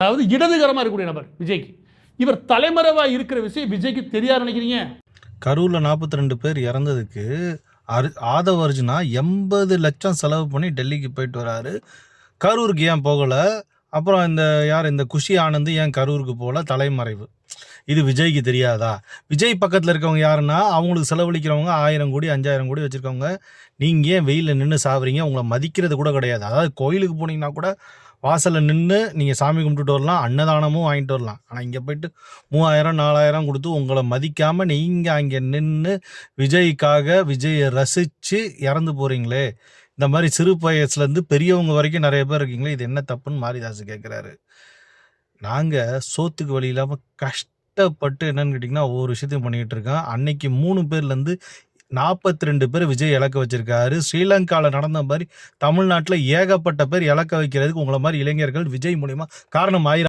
அதாவது இடதுகரமா இருக்கக்கூடிய நபர் விஜய்க்கு. இவர் தலைமறைவா இருக்கிற விஷயம் விஜய்க்கு தெரியாது நினைக்கிறீங்க? கரூர்ல 42 பேர் இறந்ததுக்கு ஆதவ அர்ஜுனா 80 லட்சம் செலவு பண்ணி டெல்லிக்கு போயிட்டு வராரு. கரூருக்கு ஏன் போகல? அப்புறம் இந்த குஷி ஆனந்த் ஏன் கரூருக்கு போகல? தலைமறைவு. இது விஜய்க்கு தெரியாதா? விஜய் பக்கத்தில் இருக்கவங்க யாருன்னா அவங்களுக்கு செலவழிக்கிறவங்க 1000 கோடி 5000 கோடி வச்சுருக்கவங்க. நீங்கள் ஏன் வெயிலில் நின்று சாப்பிட்றீங்க? உங்களை மதிக்கிறது கூட கிடையாது. அதாவது கோயிலுக்கு போனீங்கன்னா கூட வாசலில் நின்று நீங்கள் சாமி கும்பிட்டுட்டு வரலாம், அன்னதானமும் வாங்கிட்டு வரலாம். ஆனால் இங்கே போயிட்டு 3000 4000 கொடுத்து உங்களை மதிக்காமல் நீங்கள் அங்கே நின்று விஜயை ரசித்து இறந்து போகிறீங்களே. இந்த மாதிரி சிறு வயசுலேருந்து பெரியவங்க வரைக்கும் நிறைய பேர் இருக்கீங்களே, இது என்ன தப்புன்னு மாரிதாஸ் கேட்குறாரு. நாங்கள் சோத்துக்கு வழி இல்லாமல் கஷ்டப்பட்டு என்னன்னு கேட்டிங்கன்னா ஒவ்வொரு விஷயத்தையும் பண்ணிக்கிட்டு இருக்கோம். அன்னைக்கு 3 பேர்லேருந்து 42 பேர் விஜய் இழக்க வச்சிருக்காரு. ஸ்ரீலங்காவில் நடந்த மாதிரி தமிழ்நாட்டில் ஏகப்பட்ட பேர் இழக்க வைக்கிறதுக்கு உங்களை மாதிரி இளைஞர்கள் விஜய் மூலியமாக காரணம் ஆயிரம்.